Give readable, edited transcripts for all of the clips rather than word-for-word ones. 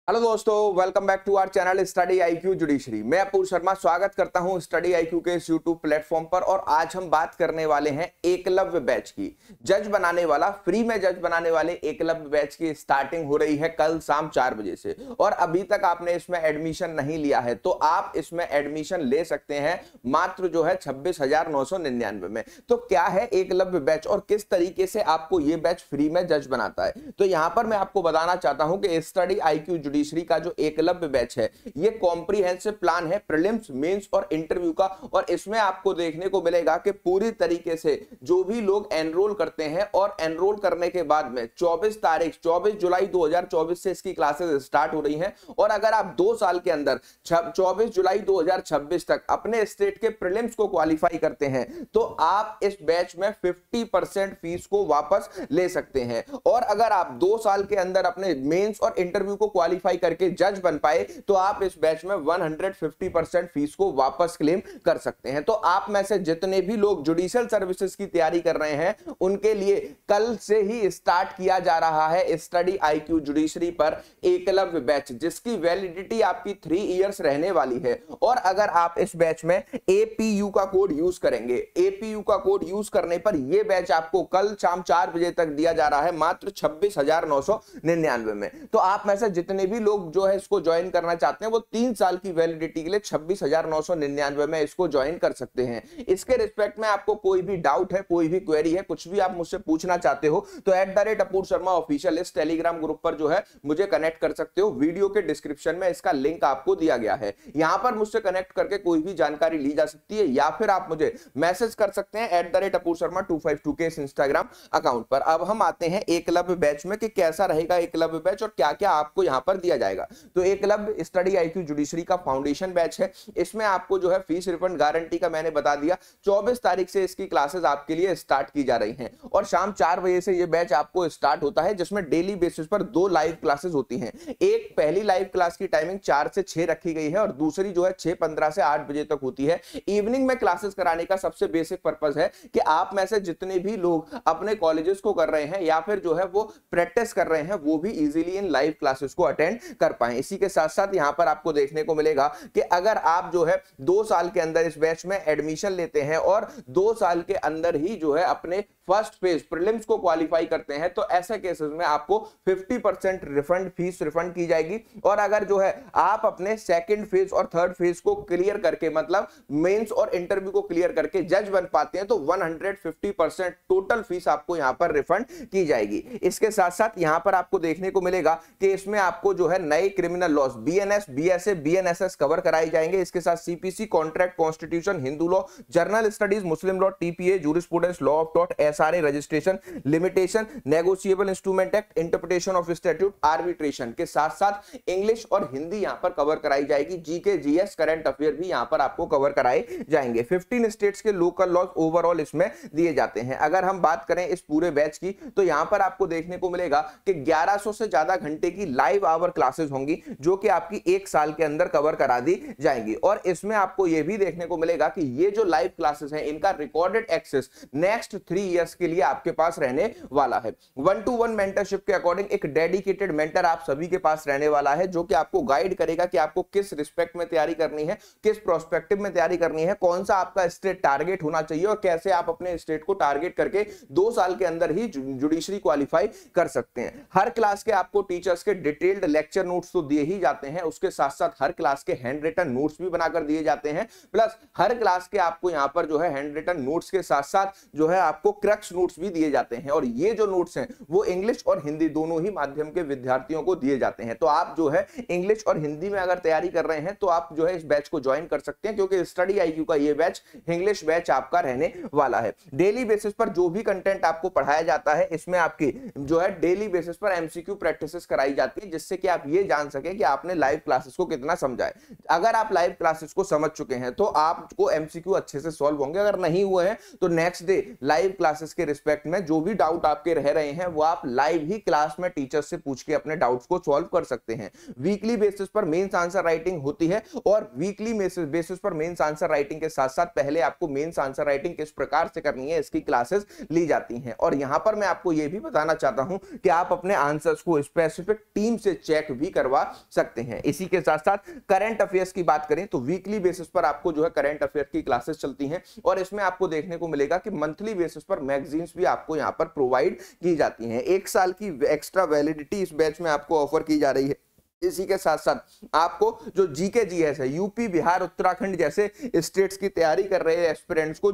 Hello दोस्तों, welcome back to our channel study IQ judiciary. मैं अपूर्व शर्मा स्वागत करता हूं स्टडी आईक्यू के इस यूट्यूब प्लेटफॉर्म पर। और आज हम बात करने वाले हैं एकलव्य बैच की। जज बनाने वाला, फ्री में जज बनाने वाले एकलव्य बैच की स्टार्टिंग हो रही है कल शाम 4 बजे से। और अभी तक आपने इसमें एडमिशन नहीं लिया है तो आप इसमें एडमिशन ले सकते हैं मात्र जो है 26,999 में। तो क्या है एकलव्य बैच और किस तरीके से आपको ये बैच फ्री में जज बनाता है, तो यहां पर मैं आपको बताना चाहता हूं कि स्टडी आईक्यू जुडिशरी का जो एकलव्य बैच है ये कॉम्प्रिहेंसिव प्लान है प्रीलिम्स, मेंस और इंटरव्यू का। और इसमें आपको देखने को मिलेगा कि पूरी तरीके से जो भी लोग एनरोल करते हैं और एनरोल करने के बाद में 24 जुलाई 2024 से इसकी क्लासेस स्टार्ट हो रही हैं। और अगर आप 2 साल के अंदर 24 जुलाई 2026 तक अपने स्टेट के प्रीलिम्स को क्वालिफाई करते हैं तो आप इस बैच में 50% फीस को वापस ले सकते हैं। और अगर आप 2 साल के अंदर अपने मेंस और इंटरव्यू को क्वालिफाई करके जज बन पाए तो आप इस बैच में 150% फीस को वापस क्लेम कर सकते हैं। तो आप में से जितने भी लोग जुडिशियल सर्विसेज की तैयारी कर रहे हैं उनके लिए कल से ही स्टार्ट किया जा रहा है स्टडी आईक्यू जुडिशरी पर एकलव्य बैच, जिसकी वैलिडिटी आपकी 3 इयर्स रहने वाली है। और अगर आप इस बैच में एपीयू का कोड यूज करेंगे, एपीयू का कोड यूज करने पर यह बैच आपको कल शाम 4 बजे तक दिया जा रहा है मात्र 26,999 में। तो आप में से जितने भी लोग जो है इसको ज्वाइन करना चाहते हैं वो 3 साल की वैलिडिटी के लिए 26,999 में इसको ज्वाइन कर सकते हैं। इसके रिस्पेक्ट में आपको कोई भी डाउट है, कोई भी क्वेरी है, कुछ भी आप मुझसे पूछना चाहते हो तो @अपूर्व शर्मा ऑफिशियल इस टेलीग्राम ग्रुप पर जो है मुझे कनेक्ट कर सकते हो। वीडियो के डिस्क्रिप्शन में इसका लिंक आपको दिया गया है, यहां पर मुझसे कनेक्ट करके कोई भी जानकारी ली जा सकती है या फिर आप मुझे मैसेज कर सकते हैं @अपूर्व शर्मा 252 के इस इंस्टाग्राम अकाउंट पर। अब हम आते हैं एकलव्य बैच में कि कैसा रहेगा एकलव्य बैच और क्या क्या आपको यहां पर दिया जाएगा। तो एकलव्य स्टडी आईक्यू जुडिशरी का फाउंडेशन बैच है। इसमें आपको जो है फीस रिफंड गारंटी का मैंने बता दिया। 24 तारीख से इसकी क्लासेस आपके लिए स्टार्ट की जा रही हैं और शाम 4 बजे से ये बैच आपको स्टार्ट होता है, जिसमें डेली बेसिस पर 2 लाइव क्लासेस होती हैं। एक पहली लाइव क्लास की टाइमिंग 4 से 6 रखी गई है और दूसरी जो है 6:15 से 8 बजे तक होती है। इवनिंग में क्लासेस कराने का सबसे बेसिक पर्पस है कि आप में से जितने भी लोग अपने कॉलेजेस को कर रहे हैं या फिर जो है वो प्रैक्टिस कर रहे हैं वो भी इजीली इन लाइव क्लासेस को अटेंड कर पाए। इसी के साथ साथ यहां पर आपको देखने को मिलेगा कि अगर आप जो है 2 साल के अंदर इस बैच में एडमिशन लेते हैं और 2 साल के अंदर ही जो है अपने फर्स्ट फेज प्रीलिम्स को क्वालिफाई करते हैं तो ऐसे केसेस में आपको 50% रिफंड, फीस रिफंड की जाएगी। और अगर जो है आप अपने सेकंड फेज और थर्ड फेज को क्लियर करके, मतलब मेंस और इंटरव्यू को क्लियर करके जज बन पाते हैं तो 150% टोटल फीस आपको यहां पर रिफंड की जाएगी। इसके साथ साथ यहां पर आपको देखने को मिलेगा कि इसमें आपको जो है नए criminal loss BNS, BSA, BNSS cover कराई जाएंगे। इसके साथ CPC, contract, constitution, Hindu law, journal studies, Muslim law, TPA, jurisprudence, law of tort, SRA, registration, limitation, negotiable instrument act, interpretation of statute, arbitration के साथ साथ इंग्लिश और हिंदी यहां पर कवर कराई जाएगी। जीके, जीएस, करंट अफेयर भी यहां पर आपको कवर कराए जाएंगे। 15 स्टेट्स के लोकल लॉज ओवरऑल इसमें दिए जाते हैं। अगर हम बात करें इस पूरे बैच की तो यहां पर आपको देखने को मिलेगा कि 1100 से ज्यादा घंटे की लाइव आवर क्लासेस होंगी जो कि आपकी 1 साल के अंदर कवर करा दी जाएंगी। और इसमें आपको यह भी देखने को मिलेगा कि ये जो लाइव क्लासेस हैं इनका रिकॉर्डेड एक्सेस नेक्स्ट 3 इयर्स के लिए आपके पास रहने वाला है। 1-to-1 मेंटरशिप के अकॉर्डिंग एक डेडिकेटेड मेंटर आप सभी के पास रहने वाला है जो कि आपको गाइड करेगा कि आपको किस रिस्पेक्ट में तैयारी करनी है, किस प्रोस्पेक्टिव में तैयारी करनी है, कौन सा आपका स्टेट टारगेट होना चाहिए और कैसे आप अपने स्टेट को टारगेट करके 2 साल के अंदर ही जुडिशरी क्वालिफाई कर सकते हैं। हर क्लास के आपको टीचर्स के डिटेल्ड लेक्चर नोट्स तो दिए ही जाते हैं, उसके साथ साथ हर क्लास के हैंड रिटन नोट्स भी बनाकर दिए जाते हैं। प्लस हर क्लास के आपको यहां पर जो है हैंड रिटन नोट्स के साथ साथ जो है आपको क्रक्स नोट्स भी दिए जाते हैं। और ये जो नोट्स हैं वो इंग्लिश और हिंदी दोनों ही माध्यम के विद्यार्थियों को दिए जाते हैं। तो आप जो है इंग्लिश और हिंदी में अगर तैयारी कर रहे हैं तो आप जो है इस बैच को ज्वाइन कर सकते हैं, क्योंकि स्टडी आईक्यू का ये बैच इंग्लिश बैच आपका रहने वाला है। डेली बेसिस पर जो भी कंटेंट आपको पढ़ाया जाता है इसमें आपकी जो है डेली बेसिस पर एमसीक्यू प्रैक्टिसेस कराई जाती है, जिससे कि आप ये जान सके कि आपने लाइव क्लासेस को कितना समझा है। अगर आप लाइव क्लासेस को समझ चुके हैं तो आपको एमसीक्यू अच्छे से सॉल्व होंगे। अगर नहीं हुए हैं तो नेक्स्ट डे लाइव क्लासेस के रिस्पेक्ट में जो भी डाउट आपके रह रहे हैं वो आप लाइव ही क्लास में टीचर से पूछ के अपने डाउट्स को सॉल्व कर सकते हैं। वीकली बेसिस पर मेंस आंसर राइटिंग होती है और वीकली बेसिस पर मेंस आंसर राइटिंग के साथ साथ पहले आपको मेंस आंसर राइटिंग किस प्रकार से करनी है इसकी क्लासेस ली जाती हैं। और यहां पर मैं आपको यह भी बताना चाहता हूं कि आप अपने आंसर्स को स्पेसिफिक टीम से चेक भी करवा सकते हैं। इसी के साथ साथ करंट अफेयर्स की बात करें तो वीकली बेसिस पर आपको जो है करंट अफेयर की क्लासेस चलती हैं और इसमें आपको देखने को मिलेगा कि मंथली बेसिस पर मैगजीन्स भी आपको यहां पर प्रोवाइड की जाती हैं। 1 साल की एक्स्ट्रा वैलिडिटी इस बैच में आपको ऑफर की जा रही है। इसी के साथ साथ आपको जो जीके जीएस है, यूपी, बिहार, उत्तराखंड जैसे स्टेट्स की तैयारी कर रहे एस्पिरेंट्स को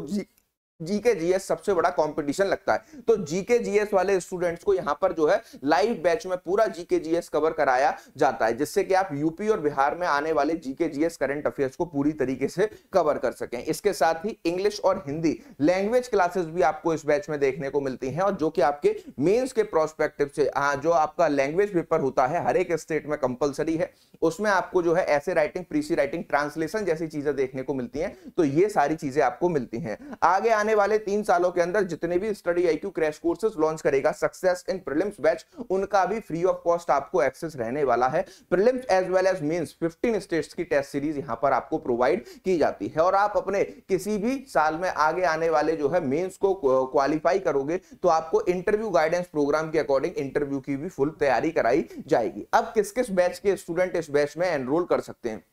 जीके जीएस सबसे बड़ा कंपटीशन लगता है। तो जीके जीएस वाले स्टूडेंट्स को यहां पर जो है लाइव बैच में पूरा जीके जीएस कवर कराया जाता है, जिससे कि आप यूपी और बिहार में आने वाले जीके जीएस करंट अफेयर्स को पूरी तरीके से कवर कर सकें। इसके साथ ही इंग्लिश और हिंदी लैंग्वेज क्लासेस भी आपको इस बैच में देखने को मिलती हैं और जो कि आपके मेंस के प्रोस्पेक्टिव से जो आपका लैंग्वेज पेपर होता है हर एक स्टेट में कंपलसरी है, उसमें आपको जो है ऐसे राइटिंग, प्रीसी राइटिंग, ट्रांसलेशन जैसी चीजें देखने को मिलती हैं। तो ये सारी चीजें आपको मिलती हैं। आगे आने वाले 3 सालों के अंदर जितने भी study IQ crash courses launch करेगा सक्सेस इन प्रीलिम्स बैच, उनका भी फ्री ऑफ कॉस्ट आपको एक्सेस रहने वाला है। Prelims as well as mains 15 states की टेस्ट सीरीज यहां पर आपको प्रोवाइड की जाती है और आप अपने किसी भी साल में आगे आने वाले जो है मेंस को क्वालिफाई करोगे तो आपको इंटरव्यू गाइडेंस प्रोग्राम के अकॉर्डिंग इंटरव्यू की भी फुल तैयारी कराई जाएगी। अब किस किस बैच के स्टूडेंट इस बैच में एनरोल कर सकते हैं?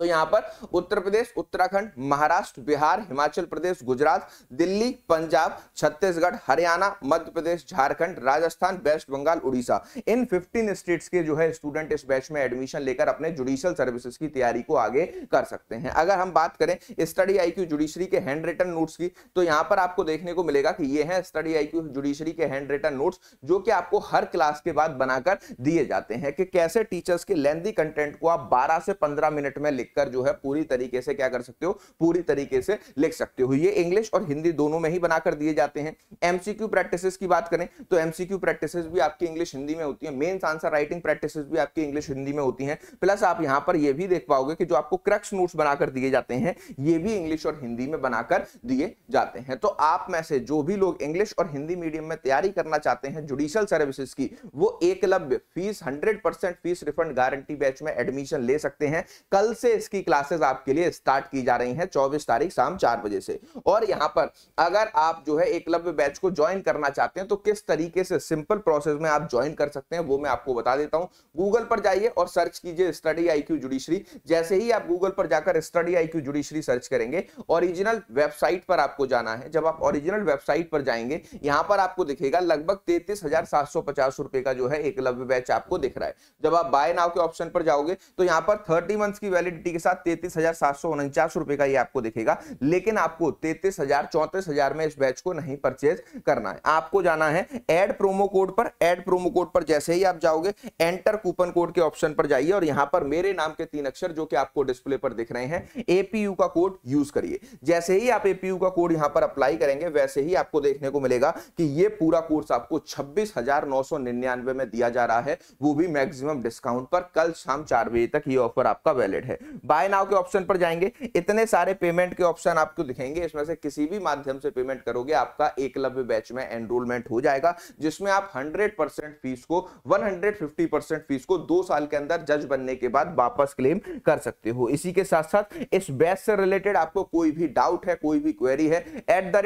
तो यहां पर उत्तर प्रदेश, उत्तराखंड, महाराष्ट्र, बिहार, हिमाचल प्रदेश, गुजरात, दिल्ली, पंजाब, छत्तीसगढ़, हरियाणा, मध्य प्रदेश, झारखंड, राजस्थान, वेस्ट बंगाल, उड़ीसा, इन 15 स्टेट्स के जो है स्टूडेंट इस बैच में एडमिशन लेकर अपने जुडिशियल सर्विसेज की तैयारी को आगे कर सकते हैं। अगर हम बात करें स्टडी आईक्यू जुडिशरी के हैंड रिटन नोट्स की तो यहां पर आपको देखने को मिलेगा कि ये है स्टडी आईक्यू जुडिशरी के हैंड रिटन नोट्स, जो कि आपको हर क्लास के बाद बनाकर दिए जाते हैं कि कैसे टीचर्स के लेंथी कंटेंट को आप 12 से 15 मिनट में लिखकर जो है पूरी तरीके से क्या कर सकते हो, पूरी तरीके से लिख सकते हो। ये इंग्लिश और हिंदी दोनों में ही बनाकर दिए जाते हैं। एमसीक्यू प्रैक्टिसेस की बात करें तो एमसीक्यू प्रैक्टिसेस भी आपकी इंग्लिश हिंदी में होती है, मेंस आंसर राइटिंग प्रैक्टिसेस भी आपकी इंग्लिश हिंदी में होती हैं। प्लस आप यहां पर ये भी देख पाओगे कि जो आपको क्रक्स नोट्स बनाकर दिए जाते हैं ये भी इंग्लिश और हिंदी में बनाकर दिए जाते हैं। तो आप में से जो भी लोग इंग्लिश और हिंदी मीडियम में तैयारी करना चाहते हैं जुडिशियल सर्विसेज की, वो Eklavya fees 100% fees refund guarantee batch में एडमिशन ले सकते हैं। कल से इसकी क्लासेस आपके लिए स्टार्ट की जा रही हैं 24 तारीख शाम 4 बजे से। और यहां पर अगर आप जो है एकलव्य बैच को ज्वाइन करना चाहते हैं तो किस तरीके से सिंपल प्रोसेस में आप ज्वाइन कर सकते हैं वो मैं आपको बता देता हूं। गूगल पर जाइए और सर्च कीजिए स्टडी आईक्यू जुडिशरी। जैसे ही आप गूगल पर जाकर स्टडी आईक्यू जुडिशरी सर्च करेंगे, ओरिजिनल वेबसाइट पर आपको जाना है। जब आप ओरिजिनल वेबसाइट पर जाएंगे यहां पर आपको दिखेगा लगभग 33,750 रुपए का जो है एकलव्य बैच आपको दिख रहा है। जब आप बाय नाउ के ऑप्शन पर जाओगे तो यहां पर 30 मंथ्स की वैलिडिटी के साथ 33,749 रुपए का ये आपको दिखेगा, लेकिन आपको 33,000-34,000 में इस बैच को नहीं परचेज करना है। आपको जाना है ऐड प्रोमो कोड पर। ऐड प्रोमो कोड पर जैसे ही आप जाओगे एंटर कूपन कोड के ऑप्शन पर जाइए और यहां पर मेरे नाम के 3 अक्षर जो कि आपको डिस्प्ले पर दिख रहे हैं एपीयू का कोड यूज करिए। जैसे ही आप एपीयू का कोड यहां पर अप्लाई करेंगे वैसे ही आपको देखने को मिलेगा कि ये पूरा कोर्स आपको 26,999 में दिया जा रहा है, वो भी मैक्सिमम डिस्काउंट पर। कल शाम 4 बजे तक ये ऑफर आपका वैलिड है। बाय नाउ के ऑप्शन पर जाएंगे, इतने सारे पेमेंट के ऑप्शन आपको दिखेंगे, इसमें से किसी भी माध्यम से पेमेंट करोगे आपका एकलव्य बैच में एनरोलमेंट हो जाएगा, जिसमें आप 100% फीस को 150% फीस को 2 साल के अंदर जज बनने के बाद वापस क्लेम कर सकते हो। इसी के साथ साथ इस बैच से रिलेटेड आपको कोई भी डाउट है, कोई भी क्वेरी है,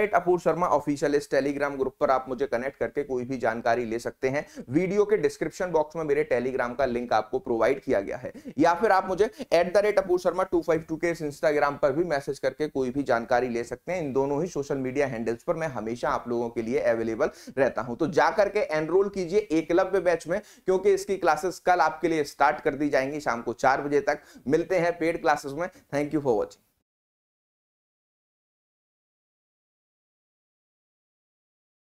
@अपूर शर्मा ऑफिशियल इस टेलीग्राम ग्रुप पर आप मुझे कनेक्ट करके कोई भी जानकारी ले सकते हैं। वीडियो के डिस्क्रिप्शन बॉक्स में मेरे टेलीग्राम का लिंक आपको प्रोवाइड किया गया है, या फिर आप मुझे @अपूर शर्मा 252 के इंस्टाग्राम पर भी मैसेज करके कोई भी जानकारी ले सकते हैं। इन दोनों ही सोशल मीडिया हैंडल्स पर मैं हमेशा आप लोगों के लिए अवेलेबल रहता हूं। तो जाकर के एनरोल कीजिए एकलव्य बैच में, क्योंकि इसकी क्लासेस कल आपके लिए स्टार्ट कर दी जाएंगी शाम को 4 बजे तक। मिलते हैं पेड क्लासेस में। Thank you for watching.